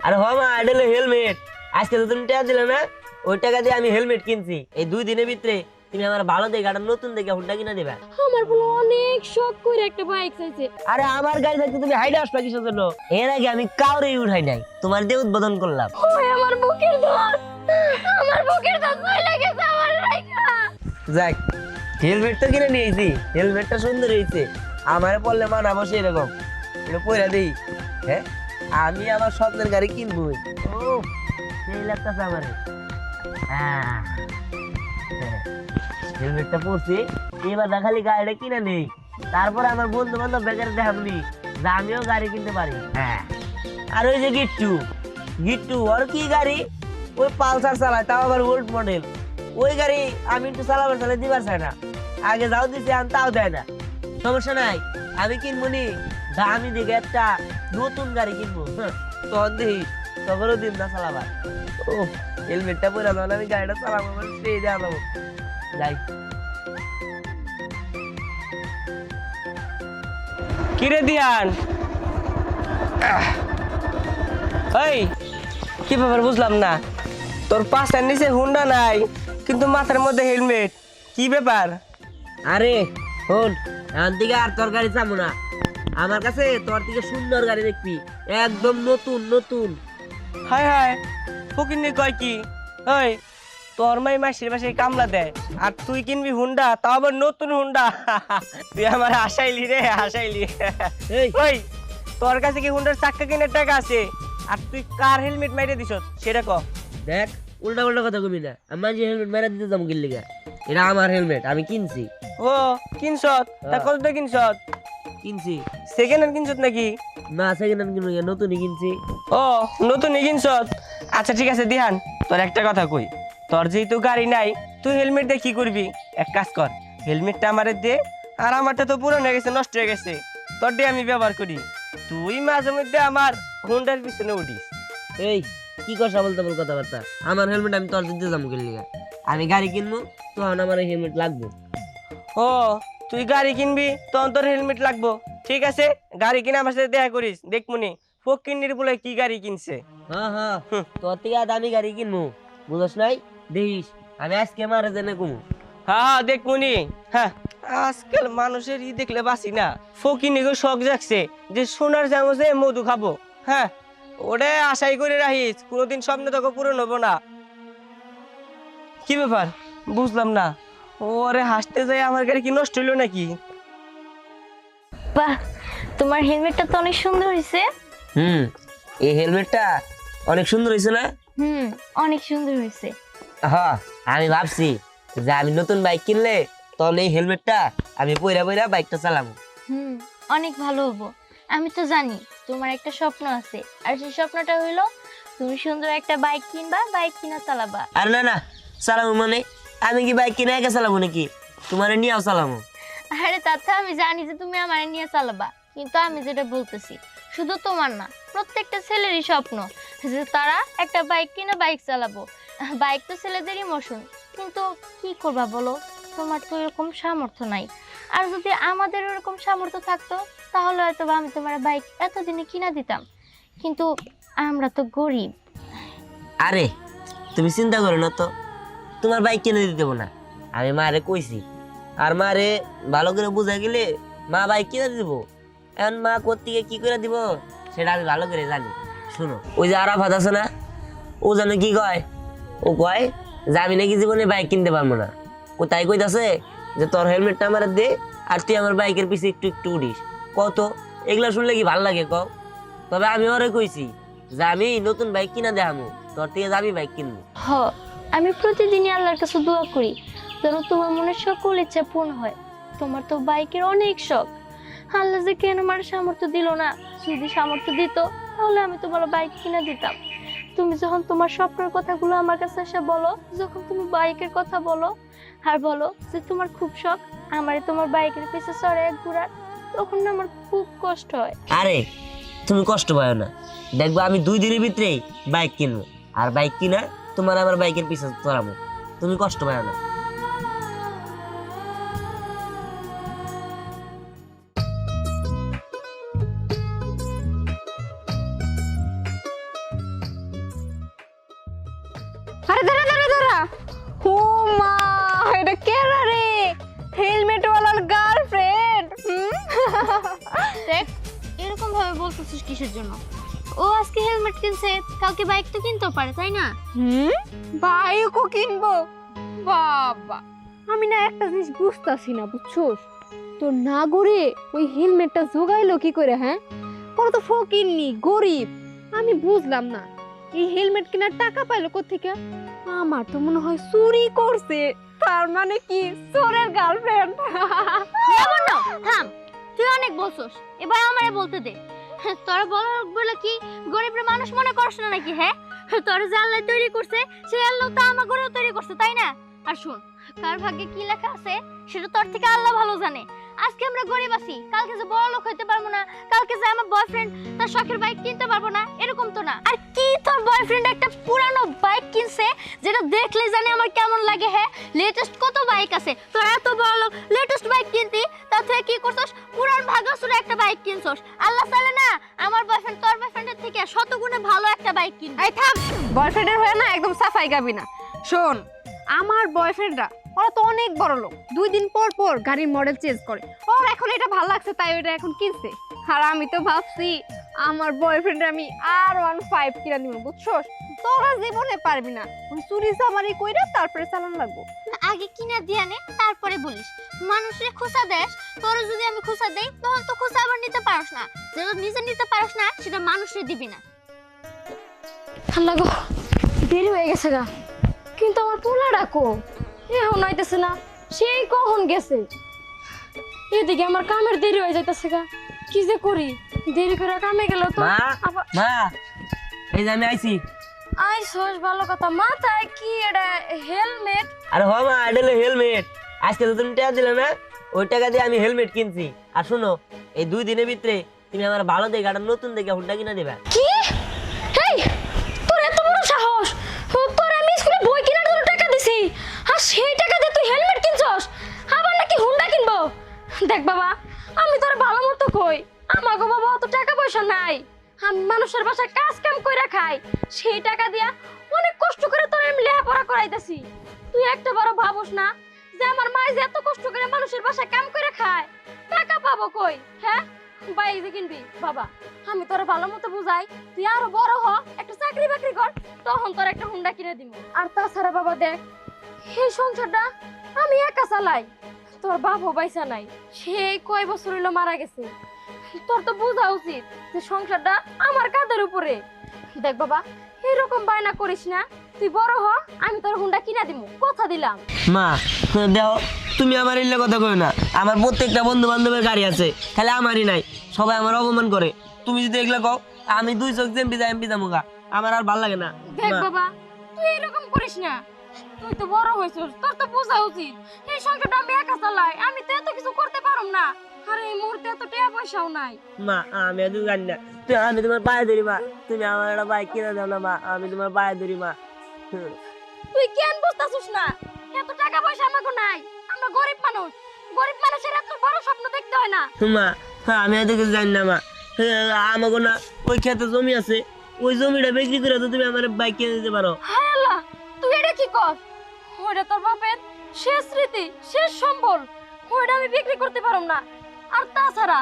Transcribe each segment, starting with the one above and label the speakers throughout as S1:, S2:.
S1: আরে হ মা, এটা হলো হেলমেট। আজকে তো তুমি টাকা দিলে না, ওই টাকা দিয়ে আমি হেলমেট কিনছি। এই 2 দিনের ভিতরে তুমি আমার ভালো দেখে একটা নতুন দেখে হুন্ডা কিনা দিবা।
S2: আমার বলো অনেক শখ করে একটা বাইক চাইছে।
S1: আরে আমার গাড়ি থাকতে তুমি হাইডা আসবা কিসের জন্য? এর আগে আমি কাউরে উঠাই নাই, তোমার দিয়ে উদ্বোধন করলাম।
S2: ওই আমার বুকের ধর, আমার বুকের ধর চলে গেছে আমার রাইখা।
S1: যাক, হেলমেট তো কিনে নিয়েছি, হেলমেটটা সুন্দর হয়েছে। আমারে পড়লে মানাবো সেরকম, এটা পয়রা দিই। হ্যাঁ, আমি আমার স্বপ্নের গাড়ি কিনবো। ও সেই লাগতেছে আমারে। হেলমেটটা পরছি, এবার না খালি গাড়িটা কিনে নেই, তারপর আমার বন্ধু বান্ধব বেকার দেখাবনি যে আমিও গাড়ি কিনতে পারি। হ্যাঁ, আর ওই যে গিট্টু, গিট্টু ওর কি গাড়ি, ওই পালসার চালায়, তাও আবার ওল্ড মডেল। ওই গাড়ি আমি একটু চালাবার চালাই দিবার চাই না, আগে যাও দিছি আমি তাও দেয় না। সমস্যা নাই, আমি কিনবো নি দামি দিকে একটা নতুন গাড়ি কিনবো। তখন দেখি তখনও দিন না চালাবার। ও হেলমেটটা পরে যখন আমি গাড়িটা চালাবো সেই দেওয়া যাবো। যাই,
S3: কিরে দিয়ান, এই কি ব্যাপার বুঝলাম না, তোর পাশের নিচে হুন্ডা নাই কিন্তু মাথার মধ্যে হেলমেট, কি ব্যাপার?
S1: আরে শোন, এখন থেকে আর তোর গাড়ি চাবো না। আমার কাছে তোর থেকে সুন্দর গাড়ি দেখবি, একদম নতুন নতুন।
S3: হায় হায়, ফকিন্নি কয় কি? ওই তোর মাই মাসির বাসায় কামলা দেয় আর তুই কিনবি হুন্ডা, তাও আবার নতুন হুন্ডা। তুই আমার হাসাইলি রে, হাসাইলি।
S1: এই
S3: ওই তোর কাছে কি হুন্ডার চাক্কা কেনার টাকা আছে আর তুই কার হেলমেট মাইরে দিছ সেটা ক।
S1: দেখ, উল্টা পাল্টা কথা কবি না। আমি যে হেলমেট মেরা দিতে যাবো কিনলিগা, এটা আমার হেলমেট, আমি কিনছি।
S3: ও কিনছত, তা কতটা কিনছত?
S1: কিনছি
S3: সেকেন্ড হ্যান্ড কিনছত নাকি?
S1: না, সেকেন্ড হ্যান্ড কিনবো, নতুনই কিনছি।
S3: ও নতুনই কিনছত, আচ্ছা ঠিক আছে দিহান, তোর একটা কথা কই, তোর যেহেতু গাড়ি নাই তুই হেলমেট দিয়ে কি করবি? এক কাজ কর, হেলমেটটা আমারে দে, আর আমারটা তো পুরনো হয়ে গেছে, নষ্ট হয়ে গেছে, তোর দিয়ে আমি ব্যবহার করি, তুই মাঝে মধ্যে আমার হুন্ডার পিছনে উঠিস।
S1: এই কি কথা বলতে বল কথাবার্তা? আমার হেলমেট আমি তোর দিতে যাবো কিনলিগা, আমি গাড়ি কিনবো তখন আমার হেলমেট লাগবে।
S3: ও তুই গাড়ি কিনবি তখন তোর হেলমেট লাগবো, ঠিক আছে, গাড়ি কিনে আমার সাথে দেখা করিস, দেখমুনি ফকিন্নির বলে কি গাড়ি কিনছে।
S1: হ্যাঁ হ্যাঁ, তোর থেকে দামি গাড়ি কিনবো, বুঝছ নাই? দেখিস আমি আজকে মারে জেনে কমু।
S3: হ্যাঁ দেখমুনি। হ্যাঁ, আজকাল মানুষের ই দেখলে বাসি না, ফকিনিকে শখ জাগছে যে সোনার চামচে মধু খাবো। হ্যাঁ, ওরে আশাই করে রাখিস, কোনোদিন স্বপ্ন তোকে পূরণ হবো না। কি ব্যাপার বুঝলাম না, ওরে হাসতে যাই আমার গাড়ি কি নষ্ট হইলো নাকি?
S2: বাহ, তোমার হেলমেটটা তো অনেক সুন্দর হয়েছে।
S1: এই হেলমেটটা অনেক সুন্দর হয়েছে না?
S2: অনেক সুন্দর হয়েছে।
S1: হ্যাঁ, আমি ভাবছি যে আমি নতুন বাইক কিনলে তখন এই হেলমেটটা আমি পয়রা পয়রা বাইকটা চালাবো।
S2: অনেক ভালো হবো। আমি তো জানি তোমার একটা স্বপ্ন আছে, আর সেই স্বপ্নটা হইলো তুমি সুন্দর একটা বাইক কিনবা, বাইক কিনা চালাবা।
S1: আর না না, চালাবো মানে আমি কি বাইক কিনে একা চালাবো নাকি? তোমার নিয়েও চালাবো।
S2: আরে তাতে আমি জানি যে তুমি আমার নিয়ে চালাবা, কিন্তু আমি যেটা বলতেছি শুধু তোমার না, প্রত্যেকটা ছেলেরই স্বপ্ন যে তারা একটা বাইক কিনে বাইক চালাবো। বাইক তো ছেলেদেরই মোশন, কিন্তু কি করবা বলো, তোমার তো এরকম সামর্থ্য নাই। আর যদি আমাদের এরকম সামর্থ্য থাকতো তাহলে হয়তো আমি তোমার বাইক এতদিনে কিনা দিতাম, কিন্তু আমরা তো গরিব।
S1: আরে তুমি চিন্তা করো না তো, তোমার বাইক কিনে দিতে দেবো না। আমি মারে কইছি, আর মারে ভালো করে বুঝা গেলে মা বাইক কিনে দিব। এখন মা কোত্থেকে কি করে দিব সেটা আমি ভালো করে জানি। শোনো, ওই যে আরাফাত আছে না, ও জানো কি কয়? ও কয় যে আমি নাকি জীবনে বাইক কিনতে পারবো না। ও তাই কইতাছে যে তোর হেলমেটটা আমার দে, আর তুই আমার বাইকের পিছে একটু একটু উঠিস। কত এগুলা শুনলে কি ভাল লাগে কও? তবে আমি ওরে কইছি যে আমি নতুন বাইক কিনা দেখামু, তোর থেকে যাবি বাইক কিনবো।
S2: হ, আমি প্রতিদিনই আল্লাহর কাছে দোয়া করি যেন তোমার মনের সকল ইচ্ছা পূর্ণ হয়। তোমার তো বাইকের অনেক শখ, আল্লাহ যে কেন আমার সামর্থ্য দিল না, যদি সামর্থ্য দিত তাহলে আমি তোমার বাইক কিনে দিতাম। তুমি যখন তোমার স্বপ্নের কথাগুলো আমার কাছে এসে বলো, যখন তুমি বাইকের কথা বলো আর বলো যে তোমার খুব শখ আমারে তোমার বাইকের পিছে চড়ে ঘোরার, তখন না আমার খুব কষ্ট হয়।
S1: আরে তুমি কষ্ট পাও না, দেখবো আমি 2 দিনের ভিতরেই বাইক কিনবো, আর বাইক কিনা তোমার আমার বাইকের পিছে চড়াবো, তুমি কষ্ট পাও না।
S4: আরে দাঁড়া দাঁড়া দাঁড়া, ও মা, এটা কেরা রে? হেলমেট ওয়ালার গার্লফ্রেন্ড।
S2: দেখ এরকম ভাবে বলতেছিস কিসের জন্য? ও আজকে হেলমেট কিনছে, কালকে বাইক তো কিনতেও পারে, তাই না?
S4: বাইকও কিনবো? বাবা, আমি না একটা জিনিস বুঝতাছি না, বুঝছোস? তোর না গড়ে ওই হেলমেটটা জোগাইলো কি করে? হ্যাঁ, ওরা তো ফকিন্নি, গরিব। আমি বুঝলাম না এই হেলমেট কেনার টাকা পাইলো কোত্থেকে। আমার তো মনে হয় চুরি করছে। তার মানে কি চোরের গার্লফ্রেন্ড?
S2: লাবণ্য থাম, তুই অনেক বলছস, এবার আমারে বলতে দে। তোরা বলে কি গরিবের মানুষ মনে করছ না নাকি? হ্যাঁ, তোর যে আল্লাহ তৈরি করছে সেই আল্লাহ তো আমার ঘরেও তৈরি করছে, তাই না? আর শোন, কার ভাগ্যে কি লেখা আছে সেটা তোর থেকে আল্লাহ ভালো জানে। আজকে আমরা গরিব আছি, কালকে যে বড় লোক হইতে পারবো না, কালকে যে আমার বয়ফ্রেন্ড তার শখের বাইক কিনতে পারবো না, এরকম তো না। আর কি তোর বয়ফ্রেন্ড একটা পুরানো বাইক কিনছে যেটা দেখলে জানে আমার কেমন লাগে? হ্যাঁ, লেটেস্ট কত বাইক আছে, তোর এত বড় লোক লেটেস্ট বাইক কিনতি, তার থেকে কি করছস? পুরান ভাগাসুরা একটা বাইক কিনছস। আল্লাহ চাইলে না আমার বয়ফ্রেন্ড তোর বয়ফ্রেন্ডের থেকে শতগুণে ভালো একটা বাইক কিনবে।
S4: এই থাম, বয়ফ্রেন্ডের হয়ে না একদম সাফাই গাবি না। শোন, আমার বয়ফ্রেন্ডরা ওরা তো অনেক বড় লোক, 2 দিন পর পর গাড়ির মডেল চেঞ্জ করে। ওর এখন এটা ভালো লাগছে তাই ওটা এখন কিনছে। আর আমি তো ভাবছি আমার বয়ফ্রেন্ড আমি R15 কিনা দিব, বুঝছস? তোরা জীবনে পারবি না, ওই চুরি চামারি কইরা তারপরে চালান লাগবো।
S2: আগে কিনা দিয়া নে, তারপরে বলিস। মানুষের খোসা দেশ, তোর যদি আমি খোসা দেই তখন তো খোসা আবার নিতে পারস না। যেটা নিজে নিতে পারস না সেটা মানুষের দিবি না।
S4: ঠান্ডা গো, দেরি হয়ে গেছে গা। কিন্তু আমার পোলা ডাকো এখন আইতেছে না, সেই কখন গেছে। এদিকে আমার কামের দেরি হয়ে যাইতেছে গা, কি যে করি? দেরি করে কামে গেল তো
S1: মা
S4: আবার।
S1: মা, এই যে আমি আইছি।
S4: আইসোস, ভালো কথা। মাথায় কি এটা হেলমেট?
S1: আরে হ মা, এটা হলো হেলমেট। আজকে তো তুমি টাকা দিলে না, ওই টাকা দিয়ে আমি হেলমেট কিনছি। আর শোনো, এই 2 দিনের ভিতরে তুমি আমার ভালো দেখে একটা নতুন দেখে হুন্ডা কিনা দেবা।
S4: কি? এই, তোর এত বড় সাহস! তোর আমি স্কুলে বই কেনার জন্য টাকা দিছি, আর সেই টাকা দিয়ে তুই হেলমেট কিনছস? আবার নাকি হুন্ডা কিনবো? দেখ বাবা, আমি তোর ভালো মতো কই, আমাগো বাবা অত টাকা পয়সা নাই। আমি মানুষের বাসায় কাজ কাম কইরা খাই, সেই টাকা দিয়া অনেক কষ্ট করে তোর আমি লেখাপড়া করাইতাছি। তুই একটা বড় ভাবস না যে আমার মা যে এত কষ্ট করে মানুষের বাসায় কাম করে খায়, টাকা পাবো কই? হ্যাঁ, বাইক যে কিনবি বাবা, আমি তোর ভালো মতো বুঝাই, তুই আরো বড় হ, একটা চাকরি বাকরি কর, তখন তোর একটা হুন্ডা কিনে দিব। আর তাছাড়া বাবা দেখ, এই সংসারটা আমি একা চালাই, তোর বাপও বাইসা নাই, সে কয় বছর হইলো মারা গেছে। তোর তো বোঝা উচিত যে সংসারটা আমার কাঁধের উপরে। দেখ বাবা, এরকম বায়না করিস না, তুই বড় হ, আমি তোর হুন্ডা কিনা দিব, কথা দিলাম।
S1: মা দেখো, তুমি আমার এলে কথা কই না। আমার প্রত্যেকটা বন্ধু বান্ধবের গাড়ি আছে, খালি আমারই নাই। সবাই আমার অপমান করে। তুমি যদি এগুলো কও, আমি 2 চোখ এমপি যাবো গা, আমার আর ভাল লাগে না।
S4: দেখ
S1: মা,
S4: বাবা, তুই এরকম করিস না, তুই তো বড় হয়েছিস, তোর তো বোঝা উচিত এই সংসারটা আমি একা চালাই, আমি তো এত কিছু করতে পারুম না। আর এই মুহূর্তে এত টাকা পয়সাও নাই।
S1: মা আমি এত জানি না। আমি তোমার পায়ে ধরি মা, তুমি আমার একটা বাইক কিনে দাও না মা, আমি তোমার পায়ে ধরি মা।
S4: তুই কেন বুঝতাছিস না? এত টাকা পয়সা আমাকে নাই, আমরা গরিব মানুষ, গরিব মানুষের এত বড় স্বপ্ন দেখতে হয় না।
S1: মা আমি এত কিছু জানি না মা। আমাকে না ওই ক্ষেতে জমি আছে, ওই জমিটা বিক্রি করে তো তুমি আমার বাইক কিনে দিতে পারো।
S4: হায় আল্লাহ, তুই এটা কি কর? ওইটা তোর বাপের শেষ স্মৃতি, শেষ সম্বল, ওইটা আমি বিক্রি করতে পারুম না। আর তাছাড়া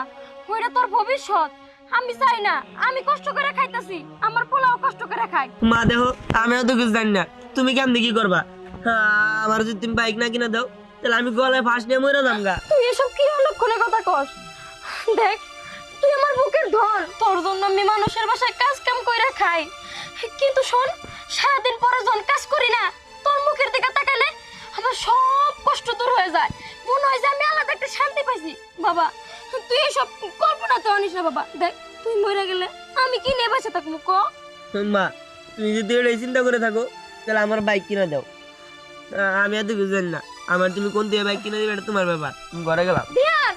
S4: ওইটা তোর ভবিষ্যৎ, আমি চাই না, আমি কষ্ট করে খাইতাছি, আমার পোলাও কষ্ট করে খাই।
S1: মা দেখো, আমি এত কিছু জানি না, তুমি কেমন কি করবা? আমার যদি তুমি বাইক না কিনে দাও, তাহলে আমি গলায় ফাঁস নিয়ে মরে যাম গা।
S4: তুই এসব কি অলক্ষণে কথা কস? দেখ, তুই আমার বুকের ধর, তোর জন্য আমি মানুষের বাসায় কাজ কাম কইরা খাই, কিন্তু শোন, সারাদিন পরে যখন কাজ করি না, তোর মুখের দিকে তাকালে আমার সব কষ্ট দূর হয়ে যায়, মনে হয় যে আমি আলাদা একটা শান্তি পাইছি। বাবা, তুই এসব কল্পনাতে আনিস না বাবা। দেখ, তুই মরে গেলে আমি কি নিয়ে বেঁচে থাকবো ক?
S1: মা তুমি যদি এটাই চিন্তা করে থাকো, তাহলে আমার বাইক কিনে দাও। আমি এত কিছু জানি না, আমার তুমি কোন দিয়ে বাইক কিনে দিবে এটা তোমার ব্যাপার। তুমি ঘরে গেলাম।
S4: ধ্যান,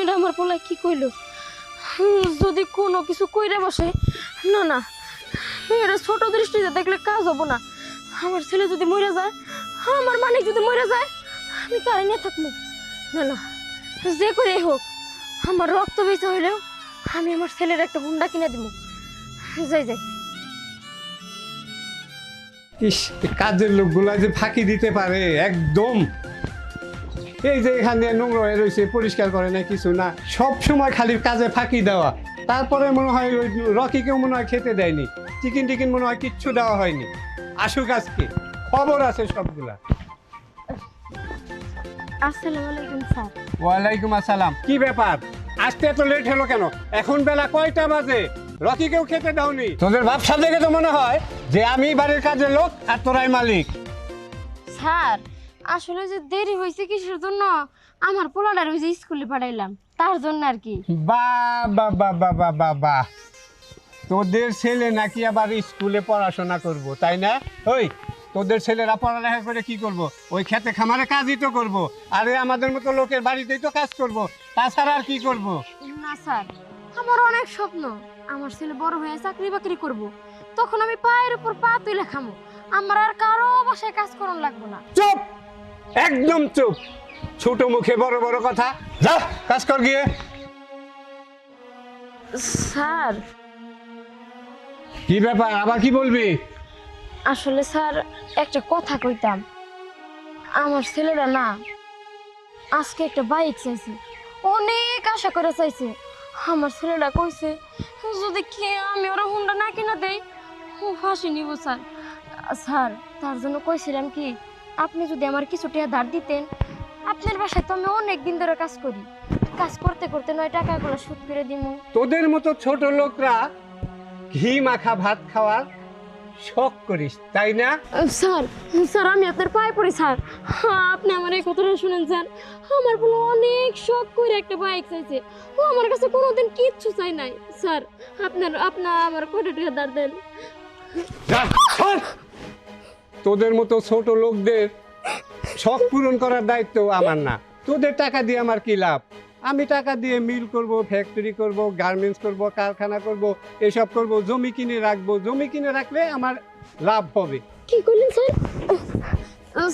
S4: এটা আমার পোলা কি কইলো? যদি কোনো কিছু কইরা বসে, না না, এটা ছোট দৃষ্টিতে দেখলে কাজ হবো না। আমার ছেলে যদি মরে যায়, আমার মানিক যদি মরে যায়, আমি কারে নিয়ে থাকবো? না না, যে করে হোক, আমার রক্ত বেঁচে হইলেও আমি আমার ছেলের একটা হুন্ডা কিনে দিব। যাই যাই।
S5: ইস, এই কাজের লোকগুলা যে ফাঁকি দিতে পারে একদম। এই যে এখানে নোংরা হয়ে রয়েছে, পরিষ্কার করে না কিছু না, সব সময় খালি কাজে ফাঁকি দেওয়া। তারপরে মনে হয় ওই রকিকেও মনে হয় খেতে দেয়নি, চিকেন টিকেন মনে হয় কিচ্ছু দেওয়া হয়নি। আসুক আজকে, খবর আছে সবগুলা।
S2: আসসালামু আলাইকুম স্যার।
S5: ওয়ালাইকুম আসসালাম। কি ব্যাপার, আসতে এত লেট হলো কেন? এখন বেলা কয়টা বাজে? রকিকেও খেতে দাওনি? তোদের ব্যবসা দেখে তো মনে হয় যে আমি বাড়ির কাজের লোক আর তোরাই মালিক।
S4: স্যার আসলে যে দেরি হয়েছে কিসের জন্য, আমার পোলাটার ওই যে স্কুলে পাঠাইলাম তার জন্য আর কি।
S5: বাহ বাহ বাহ বাহ বাহ বাহ বাহ, তোদের ছেলে নাকি আবার স্কুলে পড়াশোনা করব, তাই না? ওই তোদের ছেলেরা পড়ালেখা করে কি করব? ওই খেতে খামারে কাজই তো করব, আরে আমাদের মতো লোকের বাড়িতেই তো কাজ করব, তাছাড়া আর কি করব?
S4: না স্যার, আমার অনেক স্বপ্ন আমার ছেলে বড় হয়ে চাকরি বাকরি করব, তখন আমি পায়ের উপর পা তুলে খামো, আমার আর কারো বাসায় কাজ করার লাগবে না।
S5: চুপ, একদম চুপ, ছোট মুখে বড় বড় কথা। যা কাজ কর গিয়ে।
S4: স্যার
S5: কি ব্যাপার, আবার কি বলবি?
S4: আসলে স্যার একটা কথা কইতাম, আমার ছেলেরা না আজকে একটা বাইক চাইছে, অনেক আশা করে চাইছে। আমার ছেলেরা কইছে যদি কে আমি ওরা হুন্ডা না কিনা দেই ও ফাঁসি নিব। স্যার স্যার তার জন্য কইছিলাম কি, আপনি যদি আমার কিছু টাকা ধার দিতেন, আপনার বাসায় তো আমি অনেক দিন ধরে কাজ করি, কাজ করতে করতে 9 টাকাগুলো সুদ করে দিব।
S5: তোদের মতো ছোট লোকরা ঘি মাখা ভাত খাওয়ার শখ করিস, তাই না?
S4: স্যার স্যার আমি আপনার পায়ে পড়ি স্যার, আপনি আমার এই কথাটা শুনেন স্যার। আমার বলে অনেক শখ করে একটা বাইক চাইছে, ও আমার কাছে কোনোদিন কিচ্ছু চাই নাই। স্যার আপনার আমার কোটি টাকা ধার দেন।
S5: যা, সর। তোদের মতো ছোট লোকদের শখ পূরণ করার দায়িত্ব আমার না। তোদের টাকা দিয়ে আমার কি লাভ? আমি টাকা দিয়ে মিল করব, ফ্যাক্টরি করব, গার্মেন্টস করব, কারখানা করব, এসব করব, জমি কিনে রাখবো। জমি কিনে রাখলে আমার লাভ হবে।
S4: কি করলেন স্যার?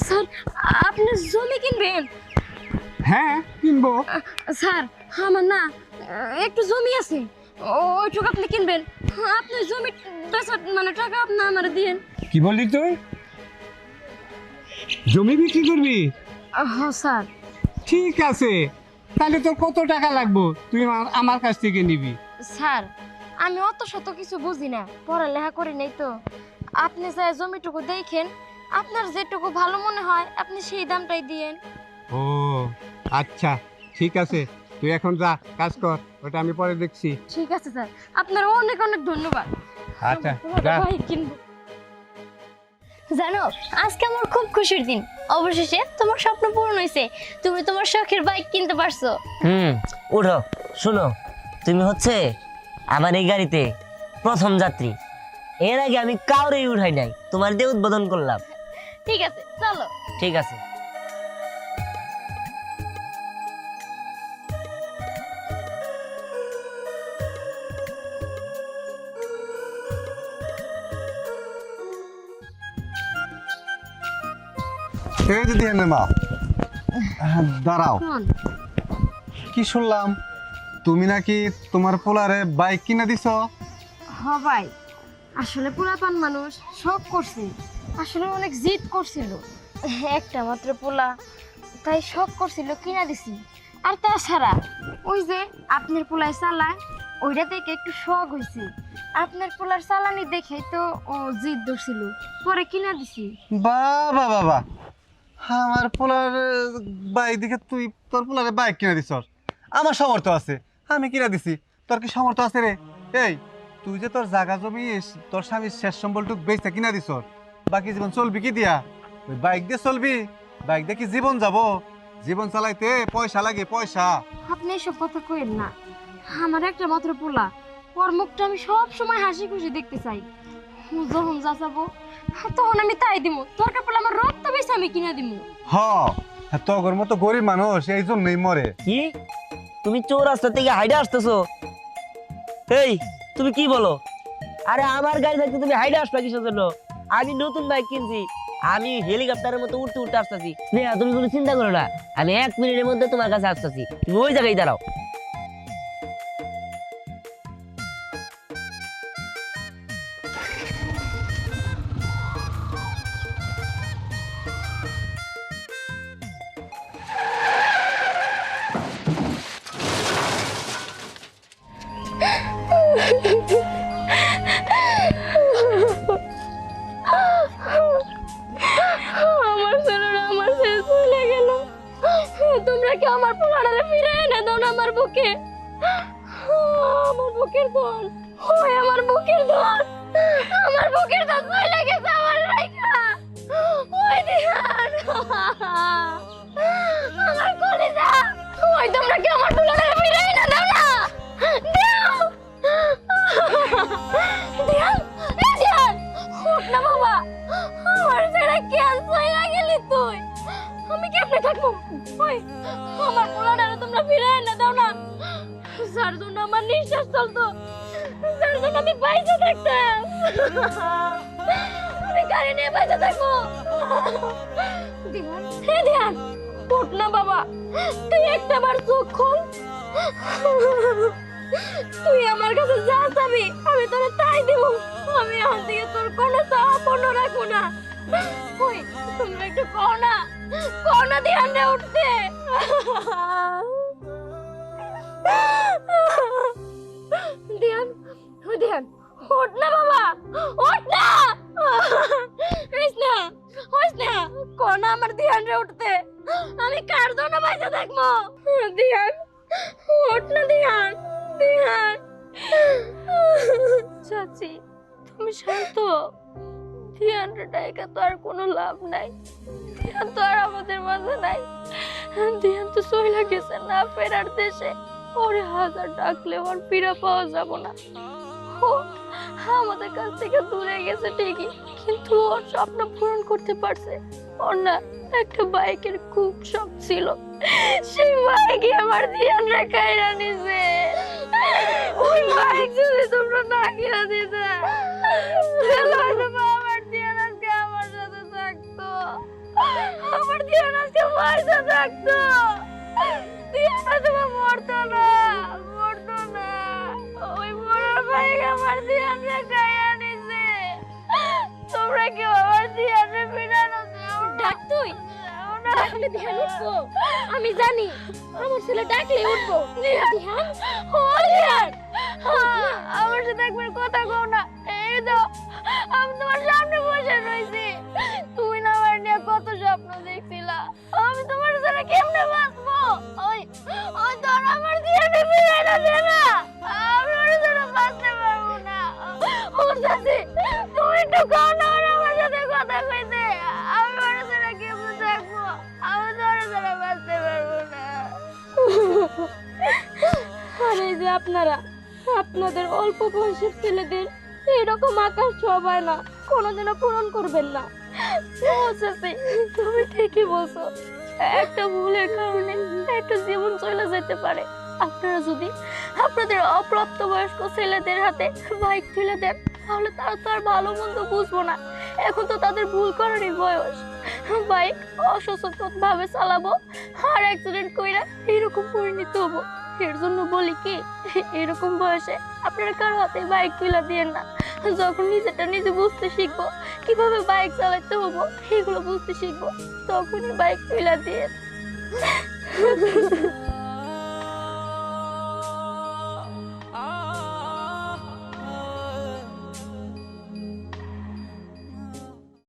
S4: স্যার আপনি জমি কিনবেন?
S5: হ্যাঁ, কিনবো।
S4: স্যার আমার না একটু জমি আছে, ওইটুকু আপনি কিনবেন। আপনি জমি বেচার মানে টাকা আপনি আমার দিয়েন।
S5: কি বললি তুই? জমি বিক্রি করবি?
S4: হ্যাঁ স্যার।
S5: ঠিক আছে, তাহলে তোর কত টাকা লাগবে তুই আমার কাছ থেকে নিবি?
S4: স্যার আমি অত শত কিছু বুঝি না, পড়ালেখা করি নাই তো। আপনি স্যার জমিটুকু দেখেন, আপনার যেটুকু ভালো মনে হয় আপনি সেই দামটাই দিয়েন।
S5: ও আচ্ছা, ঠিক আছে, তুই এখন যা কাজ কর, ওটা আমি পরে দেখছি।
S4: ঠিক আছে স্যার, আপনার অনেক অনেক ধন্যবাদ।
S5: আচ্ছা যা।
S4: ভাই কিনবো।
S2: জানো আজকে আমার খুব খুশির দিন, অবশেষে তোমার স্বপ্ন পূরণ হয়েছে, তুমি তোমার শখের বাইক কিনতে পারছো।
S1: উঠো, শোনো, তুমি হচ্ছে আমার এই গাড়িতে প্রথম যাত্রী। এর আগে আমি কাউরেই উঠাই নাই, তোমার দিয়ে উদ্বোধন করলাম।
S2: ঠিক আছে চলো।
S1: ঠিক আছে।
S6: এই যে দিয়ে মা, দাঁড়াও।
S4: কোন?
S6: কি শুনলাম তুমি নাকি তোমার পোলারে বাইক কিনে দিছ?
S4: হ ভাই, আসলে পোলাপান মানুষ শখ করছে, আসলে অনেক জিদ করছিল, একটা মাত্র পোলা, তাই শখ করছিল কিনা দিছি। আর তাছাড়া ওই যে আপনার পোলায় চালায়, ওইটা দেখে একটু শখ হয়েছে, আপনার পোলার চালানি দেখে তো ও জিদ ধরছিল, পরে কিনা দিছি।
S6: বাবা বাবা, আমার পোলার বাইক দেখে তুই তোর পোলারে বাইক কিনে দিছ? আমার সামর্থ্য আছে, আমি কিনে দিছি, তোর কি সামর্থ্য আছে রে? এই তুই যে তোর জায়গা জমি তোর স্বামীর শেষ সম্বলটুক বেচতে কিনা দিছ, বাকি জীবন চলবি কি দিয়া? ওই বাইক দিয়ে চলবি? বাইক দিয়ে কি জীবন যাব? জীবন চালাইতে পয়সা লাগে, পয়সা।
S4: আপনি এসব কথা কইেন না, আমার একটা মাত্র পোলা, ওর মুখটা আমি সব সময় হাসি খুশি দেখতে চাই। যখন যা চাবো তখন আমি তাই দিব, দরকার পড়লে আমার রক্ত বেশি আমি কিনা দিব।
S6: হ, তোর মতো গরিব মানুষ এই জন্যই মরে।
S1: কি তুমি চৌরাস্তা থেকে হাইডে আসতেছো? এই তুমি কি বলো? আরে আমার গাড়ি থাকতে তুমি হাইডে আসবা কিসের জন্য? আমি নতুন বাইক কিনছি, আমি হেলিকপ্টারের মতো উঠতে উঠতে আসতেছি। স্নেহা তুমি কোনো চিন্তা করো না, আমি 1 মিনিটের মধ্যে তোমার কাছে আসতেছি, তুমি ওই জায়গায় দাঁড়াও।
S4: আমার ছেলেরা আমার ছেলে চলে গেল, তোমরা কি আমার পোলারে ফিরে এনে দাও না আমার বুকে? আমার বুকের ধন, ওই আমার বুকের ধন, আমার বুকের ধন চলে গেছে আমার রাইখা। ওই দিহান, আমার কলিজা, ওই তোমরা কি আমার পোলারে ফিরে এনে দাও না? দাও। দিহান, এ দিহান, উঠ না বাবা, আমার ছেলে কেন চলে গেলি তুই? আমি কেমনে থাকবো? ওই আমার পোলারে তোমরা ফিরে এনে দাও না, যার জন্য আমার নিঃশ্বাস চলতো, যার জন্য আমি বাইচে থাকতাম। আমি গাড়ি নিয়ে বাইচে থাকবো। দিহান, হে দিহান, উঠ না বাবা, তুই একটা বার চোখ খোল। তুই আমার কাছে যা চাবি আমি তোরে তাই দিব। আমি এখন থেকে তোর কোনো চাওয়া পূর্ণ রাখবো না। ওই তুমি একটু কও না দিহান রে উঠতে। দিহান, ও দিহান, উঠ না বাবা, উঠ না। হইস না, কও না আমার দিহান রে উঠতে। আমি কার জন্য বাইচে থাকবো? দিহান, উঠ না দিহান, দিহান।
S2: চাচি তুমি শান্ত হও। ধিয়ানটা ডাইকা তো আর কোনো লাভ নাই, ধিয়ান তো আর আমাদের মাঝে নাই। ধিয়ান তো চইলা গেছে না ফেরার দেশে, ওরে হাজার ডাকলে ওর ফিরা পাওয়া যাব না। ও আমাদের কাছ থেকে দূরে গেছে ঠিকই, কিন্তু ওর স্বপ্ন পূরণ করতে পারছে। ওর না একটা বাইকের খুব শখ ছিল, সেই বাইকে আমার ধিয়ান রাখাইরা নিছে। ওই বাইক যদি তোমরা না কিনা দিতে, আমার ধিয়ান আজকে আমার সাথে থাকতো, আমার ধিয়ান আজকে মারতে থাকতো। ধিয়ান আজকে মরতো না। ওই মরার বাইক আমার ধিয়ান রাখাইরা নিছে। তোমরা কেউ আমার ধিয়ান ফিরানো দাও।
S4: ডাক তুই ডাকলে ধ্যান উঠবো, আমি জানি আমার ছেলে ডাকলে উঠবো। ধ্যান,
S2: ও ধিয়ান, আমার সাথে একবার কথা কও না। এই তো আমি তোমার সামনে বসে রয়েছি, তুমি না আমার নিয়ে কত স্বপ্ন দেখছিলা। আমি তোমার সাথে কেমনে বাঁচবো? ওই ওই তোর আমার ধিয়ানে ফিরে না দে না, আমি ওর সাথে বাঁচতে পারবো না। ও চাচি, তুমি একটু কও না ওর আমার সাথে কথা কইতে, আমি ওর সাথে কেমনে থাকবো? আমি তো ওর সাথে বাঁচতে পারবো না।
S4: আর এই যে আপনাদের অল্প বয়সের ছেলেদের এরকম আকাশ ছোঁয়া না, কোনোদিনও পূরণ করবেন না।
S2: ও চাচি, তুমি ঠিকই বলছো, একটা ভুলের কারণে একটা জীবন চলে যেতে পারে। আপনারা যদি আপনাদের অপ্রাপ্ত বয়স্ক ছেলেদের হাতে বাইক তুলে দেন, তাহলে তারা তো আর ভালো মন্দ বুঝবো না। এখন তো তাদের ভুল করারই বয়স। বাইক অসচেতন ভাবে চালাবো আর অ্যাক্সিডেন্ট কইরা এরকম পরিণত হবো। এর জন্য বলি কি, এরকম বয়সে আপনারা কারো হাতে বাইক তুলে দিয়েন না। যখন নিজেটা নিজে বুঝতে শিখবো, কিভাবে বাইক চালাতে হবো এগুলো বুঝতে শিখবো, তখনই বাইক তুলে দিয়ে